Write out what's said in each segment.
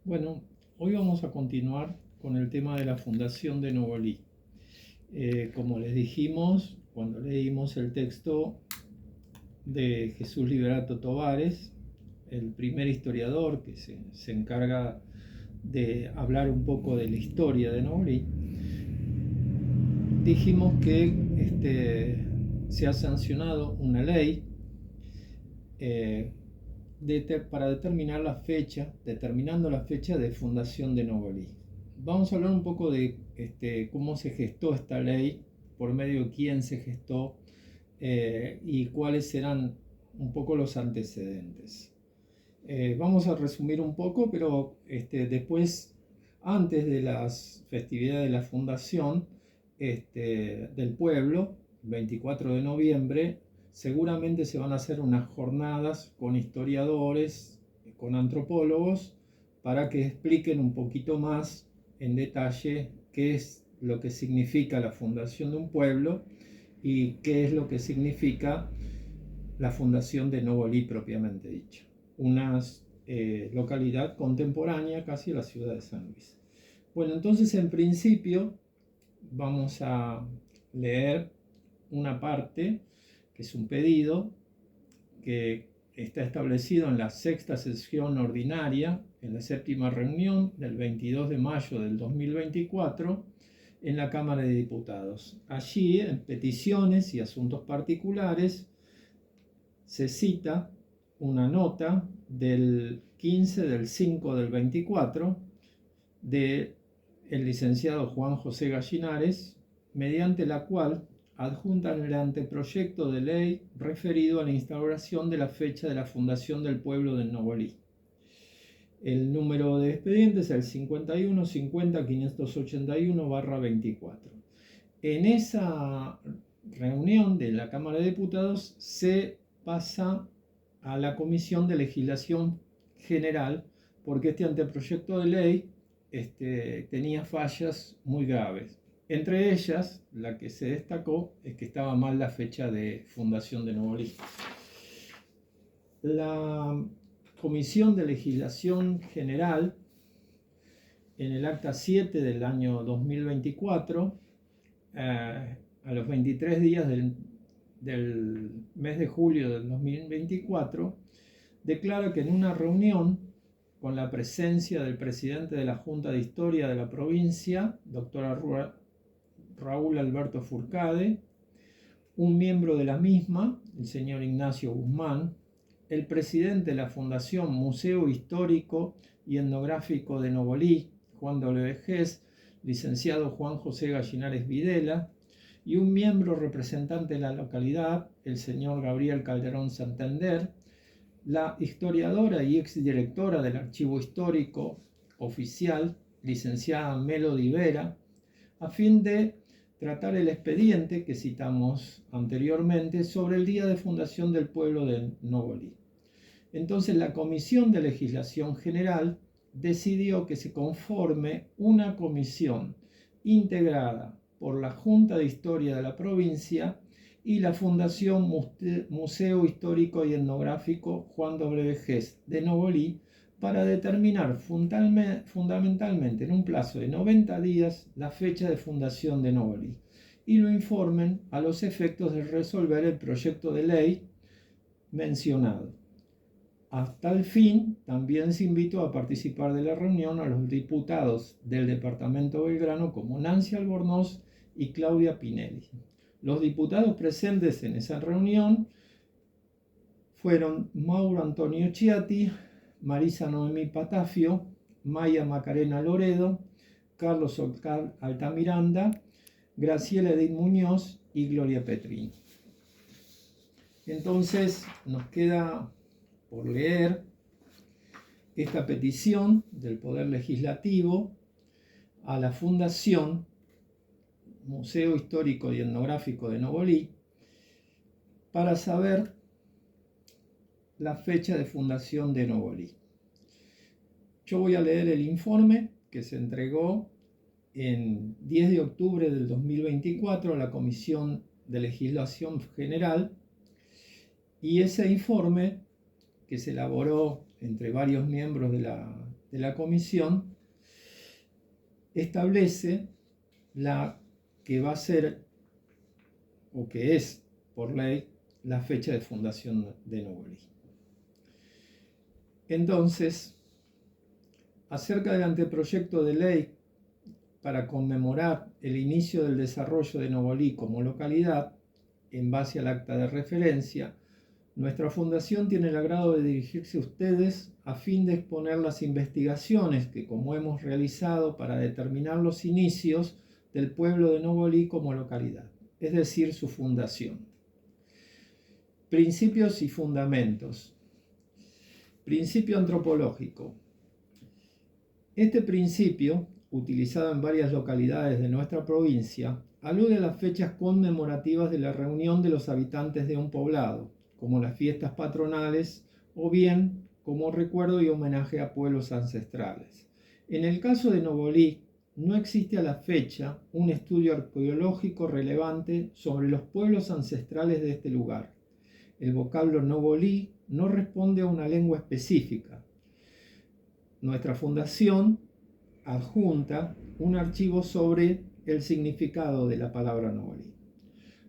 Bueno, hoy vamos a continuar con el tema de la fundación de Novolí. Como les dijimos, cuando leímos el texto de Jesús Liberato Tovares, el primer historiador que se encarga de hablar un poco de la historia de Novolí, dijimos que se ha sancionado una ley para determinando la fecha de fundación de Novolí. Vamos a hablar un poco de cómo se gestó esta ley, por medio de quién se gestó y cuáles serán un poco los antecedentes. Vamos a resumir un poco, pero después, antes de las festividades de la fundación del pueblo, 24 de noviembre, seguramente se van a hacer unas jornadas con historiadores, con antropólogos, para que expliquen un poquito más en detalle qué es lo que significa la fundación de un pueblo y qué es lo que significa la fundación de Novolí propiamente dicho, una localidad contemporánea casi a la ciudad de San Luis. Bueno, entonces en principio vamos a leer una parte que es un pedido que está establecido en la sexta sesión ordinaria, en la séptima reunión del 22 de mayo del 2024, en la Cámara de Diputados. Allí, en peticiones y asuntos particulares, se cita una nota del 15 del 5 del 24 de el licenciado Juan José Gallinares, mediante la cual adjuntan el anteproyecto de ley referido a la instauración de la fecha de la fundación del pueblo de Novolí. El número de expediente es el 51 50 581/24. En esa reunión de la Cámara de Diputados se pasa a la Comisión de Legislación General porque este anteproyecto de ley tenía fallas muy graves. Entre ellas, la que se destacó es que estaba mal la fecha de fundación de Novolí. La Comisión de Legislación General, en el acta 7 del año 2024, a los 23 días del mes de julio del 2024, declara que en una reunión con la presencia del presidente de la Junta de Historia de la provincia, doctor Raúl Alberto Furcade, un miembro de la misma, el señor Ignacio Guzmán, el presidente de la Fundación Museo Histórico y Etnográfico de Novolí, Juan W. Gess, licenciado Juan José Gallinares Videla, y un miembro representante de la localidad, el señor Gabriel Calderón Santander, la historiadora y exdirectora del Archivo Histórico Oficial, licenciada Melody Vera, a fin de tratar el expediente que citamos anteriormente sobre el día de fundación del pueblo de Novolí. Entonces la Comisión de Legislación General decidió que se conforme una comisión integrada por la Junta de Historia de la provincia y la Fundación Museo Histórico y Etnográfico Juan W. Gess de Novolí para determinar fundamentalmente en un plazo de 90 días la fecha de fundación de Novolí y lo informen a los efectos de resolver el proyecto de ley mencionado. Hasta el fin, también se invitó a participar de la reunión a los diputados del departamento Belgrano como Nancy Albornoz y Claudia Pinelli. Los diputados presentes en esa reunión fueron Mauro Antonio Chiatti, Marisa Noemí Patafio, Maya Macarena Loredo, Carlos Altamiranda, Graciela Edith Muñoz y Gloria Petrini. Entonces nos queda por leer esta petición del Poder Legislativo a la Fundación Museo Histórico y Etnográfico de Novolí para saber la fecha de fundación de Novolí. Yo voy a leer el informe que se entregó en 10 de octubre del 2024 a la Comisión de Legislación General, y ese informe, que se elaboró entre varios miembros de de la comisión establece la que va a ser, o que es por ley, la fecha de fundación de Novolí. Entonces, acerca del anteproyecto de ley para conmemorar el inicio del desarrollo de Novolí como localidad, en base al acta de referencia, nuestra fundación tiene el agrado de dirigirse a ustedes a fin de exponer las investigaciones que, como hemos realizado para determinar los inicios del pueblo de Novolí como localidad, es decir, su fundación. Principios y fundamentos. Principio antropológico. Este principio, utilizado en varias localidades de nuestra provincia, alude a las fechas conmemorativas de la reunión de los habitantes de un poblado, como las fiestas patronales, o bien como recuerdo y homenaje a pueblos ancestrales. En el caso de Novolí, no existe a la fecha un estudio arqueológico relevante sobre los pueblos ancestrales de este lugar. El vocablo Novolí no responde a una lengua específica. Nuestra fundación adjunta un archivo sobre el significado de la palabra Novolí.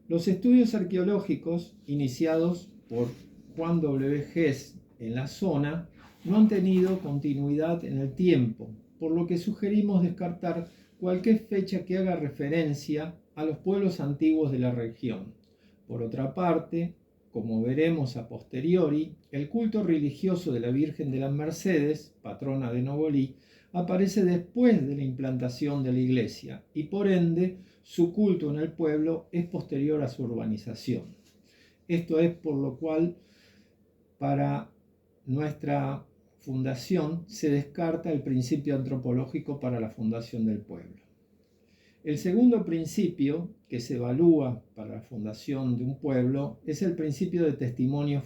Los estudios arqueológicos iniciados por Juan W. Hess en la zona no han tenido continuidad en el tiempo, por lo que sugerimos descartar cualquier fecha que haga referencia a los pueblos antiguos de la región. Por otra parte, como veremos a posteriori, el culto religioso de la Virgen de las Mercedes, patrona de Novolí, aparece después de la implantación de la iglesia y por ende su culto en el pueblo es posterior a su urbanización. Esto es por lo cual para nuestra fundación se descarta el principio antropológico para la fundación del pueblo. El segundo principio que se evalúa para la fundación de un pueblo es el principio de testimonios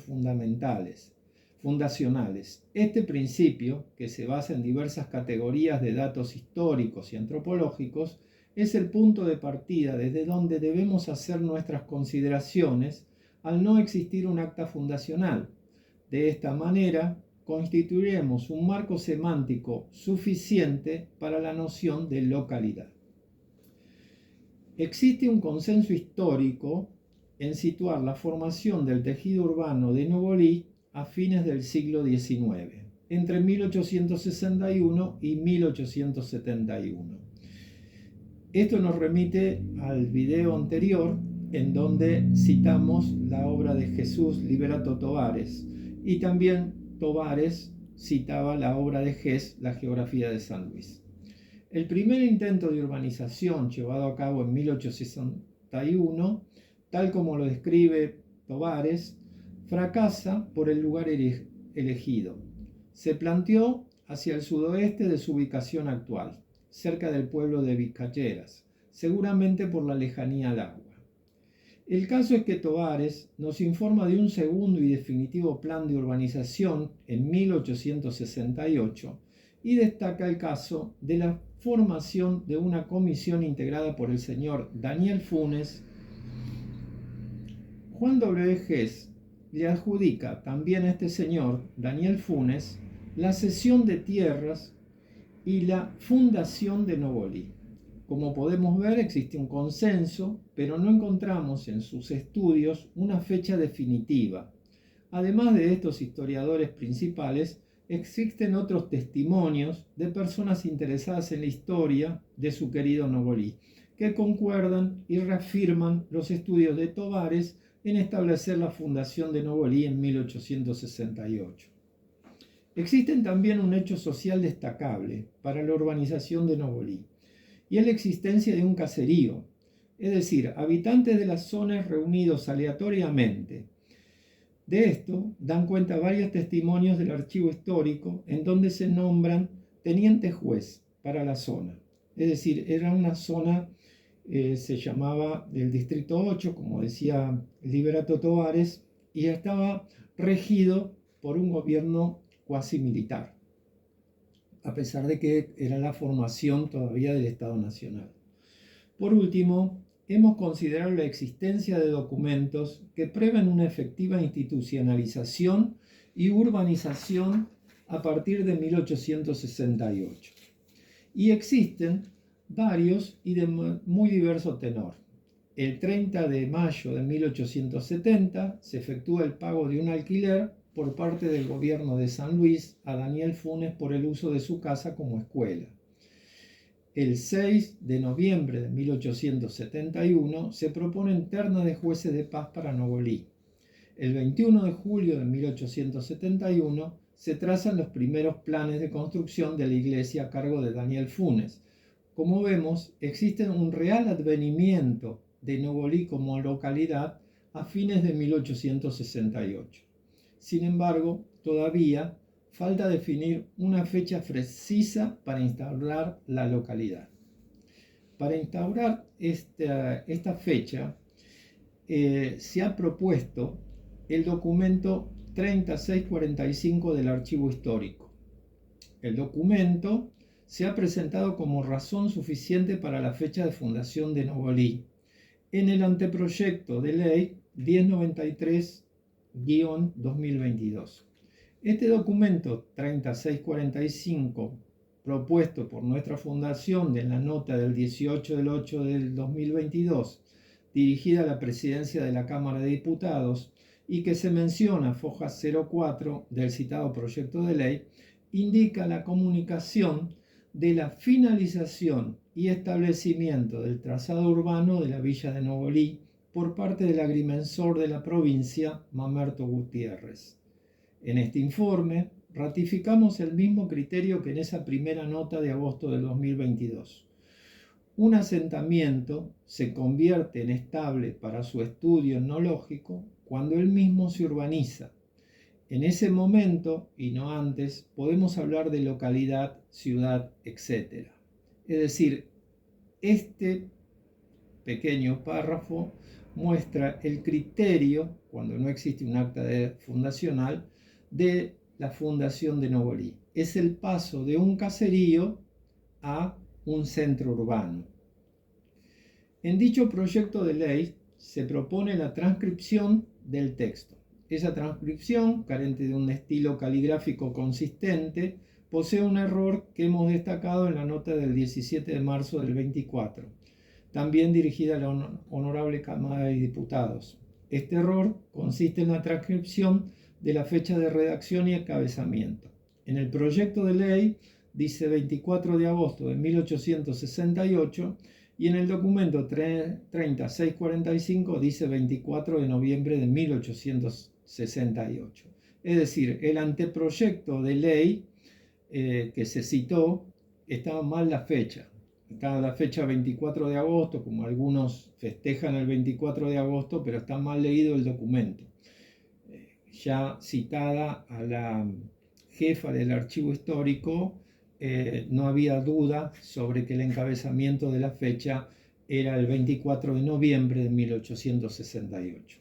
fundacionales. Este principio, que se basa en diversas categorías de datos históricos y antropológicos, es el punto de partida desde donde debemos hacer nuestras consideraciones al no existir un acta fundacional. De esta manera, constituiremos un marco semántico suficiente para la noción de localidad. Existe un consenso histórico en situar la formación del tejido urbano de Novolí a fines del siglo XIX, entre 1861 y 1871. Esto nos remite al video anterior, en donde citamos la obra de Jesús Liberato Tovares, y también Tovares citaba la obra de Hess, La geografía de San Luis. El primer intento de urbanización llevado a cabo en 1861, tal como lo describe Tovares, fracasa por el lugar elegido. Se planteó hacia el sudoeste de su ubicación actual, cerca del pueblo de Vizcacheras, seguramente por la lejanía al agua. El caso es que Tovares nos informa de un segundo y definitivo plan de urbanización en 1868 y destaca el caso de la formación de una comisión integrada por el señor Daniel Funes. Juan W. Hess le adjudica también a este señor, Daniel Funes, la cesión de tierras y la fundación de Novolí. Como podemos ver, existe un consenso, pero no encontramos en sus estudios una fecha definitiva. Además de estos historiadores principales, existen otros testimonios de personas interesadas en la historia de su querido Novolí, que concuerdan y reafirman los estudios de Tovares en establecer la fundación de Novolí en 1868. Existe también un hecho social destacable para la urbanización de Novolí, y es la existencia de un caserío, es decir, habitantes de las zonas reunidos aleatoriamente. De esto dan cuenta varios testimonios del archivo histórico en donde se nombran teniente juez para la zona. Es decir, era una zona, se llamaba el Distrito 8, como decía Liberato Tovares, y estaba regido por un gobierno cuasi militar, a pesar de que era la formación todavía del Estado Nacional. Por último, hemos considerado la existencia de documentos que prevén una efectiva institucionalización y urbanización a partir de 1868. Y existen varios y de muy diverso tenor. El 30 de mayo de 1870 se efectúa el pago de un alquiler por parte del gobierno de San Luis a Daniel Funes por el uso de su casa como escuela. El 6 de noviembre de 1871 se proponen ternas de jueces de paz para Novolí. El 21 de julio de 1871 se trazan los primeros planes de construcción de la iglesia a cargo de Daniel Funes. Como vemos, existe un real advenimiento de Novolí como localidad a fines de 1868. Sin embargo, todavía falta definir una fecha precisa para instaurar la localidad. Para instaurar esta fecha, se ha propuesto el documento 3645 del Archivo Histórico. El documento se ha presentado como razón suficiente para la fecha de fundación de Novolí en el anteproyecto de ley 1093-2022. Este documento 3645, propuesto por nuestra fundación en la nota del 18 del 8 del 2022, dirigida a la presidencia de la Cámara de Diputados, y que se menciona foja 04 del citado proyecto de ley, indica la comunicación de la finalización y establecimiento del trazado urbano de la villa de Novolí por parte del agrimensor de la provincia, Mamerto Gutiérrez. En este informe ratificamos el mismo criterio que en esa primera nota de agosto del 2022. Un asentamiento se convierte en estable para su estudio etnológico cuando él mismo se urbaniza. En ese momento, y no antes, podemos hablar de localidad, ciudad, etc. Es decir, este pequeño párrafo muestra el criterio, cuando no existe un acta fundacional, de la fundación de Novolí. Es el paso de un caserío a un centro urbano. En dicho proyecto de ley se propone la transcripción del texto. Esa transcripción, carente de un estilo caligráfico consistente, posee un error que hemos destacado en la nota del 17 de marzo del 24, también dirigida a la Honorable Cámara de Diputados. Este error consiste en la transcripción de la fecha de redacción y encabezamiento. En el proyecto de ley dice 24 de agosto de 1868 y en el documento 3645 dice 24 de noviembre de 1868. Es decir, el anteproyecto de ley que se citó estaba mal la fecha. Estaba la fecha 24 de agosto, como algunos festejan el 24 de agosto, pero está mal leído el documento. Ya citada a la jefa del archivo histórico, no había duda sobre que el encabezamiento de la fecha era el 24 de noviembre de 1868.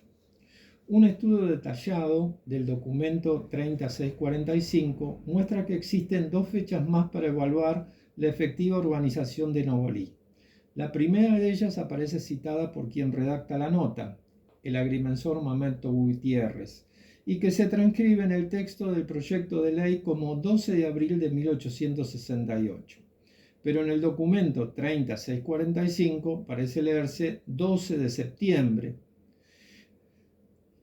Un estudio detallado del documento 3645 muestra que existen dos fechas más para evaluar la efectiva urbanización de Novolí. La primera de ellas aparece citada por quien redacta la nota, el agrimensor Mamerto Gutiérrez, y que se transcribe en el texto del proyecto de ley como 12 de abril de 1868. Pero en el documento 3645 parece leerse 12 de septiembre.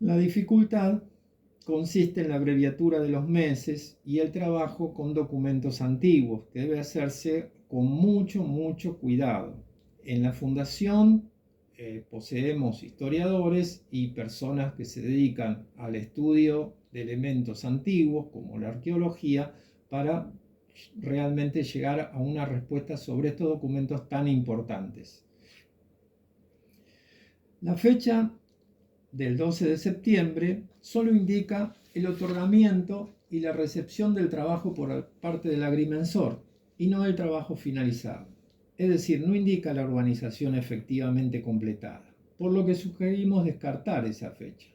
La dificultad consiste en la abreviatura de los meses y el trabajo con documentos antiguos, que debe hacerse con mucho cuidado. En la fundación poseemos historiadores y personas que se dedican al estudio de elementos antiguos, como la arqueología, para realmente llegar a una respuesta sobre estos documentos tan importantes. La fecha del 12 de septiembre solo indica el otorgamiento y la recepción del trabajo por parte del agrimensor y no el trabajo finalizado. Es decir, no indica la urbanización efectivamente completada, por lo que sugerimos descartar esa fecha.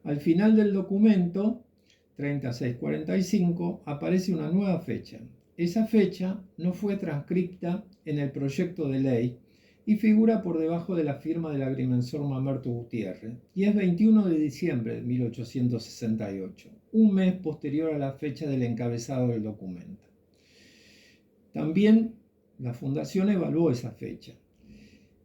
Al final del documento 3645 aparece una nueva fecha. Esa fecha no fue transcripta en el proyecto de ley y figura por debajo de la firma del agrimensor Mamerto Gutiérrez, y es 21 de diciembre de 1868, un mes posterior a la fecha del encabezado del documento. También la Fundación evaluó esa fecha.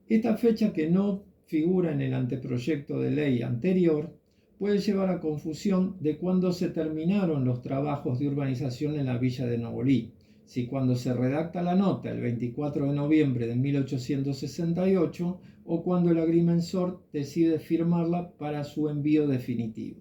Esta fecha, que no figura en el anteproyecto de ley anterior, puede llevar a confusión de cuándo se terminaron los trabajos de urbanización en la villa de Novolí. Si cuando se redacta la nota el 24 de noviembre de 1868 o cuando el agrimensor decide firmarla para su envío definitivo.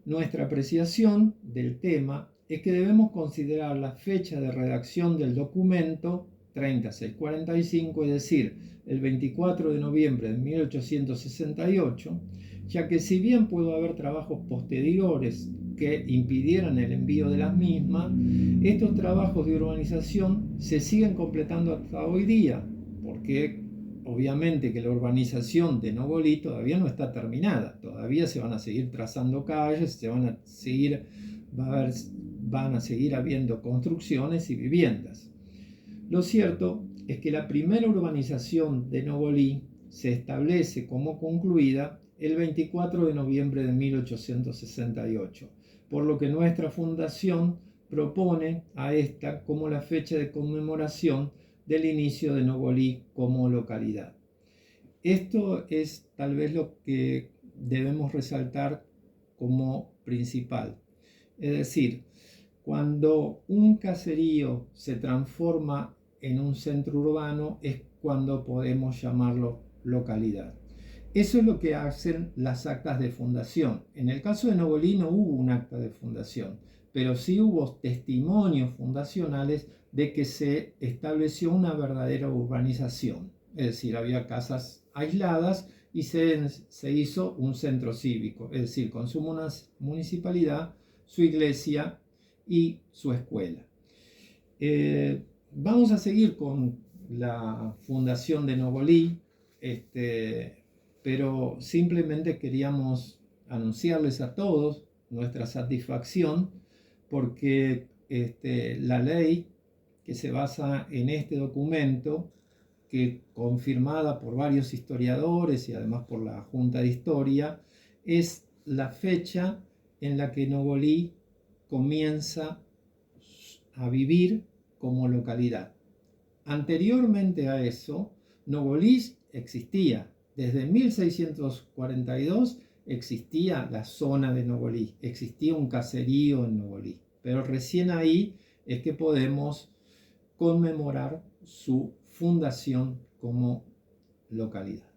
Nuestra apreciación del tema es que debemos considerar la fecha de redacción del documento 3645, es decir, el 24 de noviembre de 1868, ya que si bien pudo haber trabajos posteriores que impidieran el envío de las mismas, estos trabajos de urbanización se siguen completando hasta hoy día, porque obviamente que la urbanización de Novolí todavía no está terminada, todavía se van a seguir trazando calles, van a seguir habiendo construcciones y viviendas. Lo cierto es que la primera urbanización de Novolí se establece como concluida el 24 de noviembre de 1868, por lo que nuestra fundación propone a esta como la fecha de conmemoración del inicio de Novolí como localidad. Esto es tal vez lo que debemos resaltar como principal. Es decir, cuando un caserío se transforma en un centro urbano es cuando podemos llamarlo localidad. Eso es lo que hacen las actas de fundación. En el caso de Novolí no hubo un acta de fundación, pero sí hubo testimonios fundacionales de que se estableció una verdadera urbanización. Es decir, había casas aisladas y se hizo un centro cívico, es decir, con su municipalidad, su iglesia y su escuela. Vamos a seguir con la fundación de Novolí, pero simplemente queríamos anunciarles a todos nuestra satisfacción porque la ley que se basa en este documento, que confirmada por varios historiadores y además por la Junta de Historia, es la fecha en la que Novolí comienza a vivir como localidad. Anteriormente a eso, Novolí existía. Desde 1642 existía la zona de Novolí, existía un caserío en Novolí, pero recién ahí es que podemos conmemorar su fundación como localidad.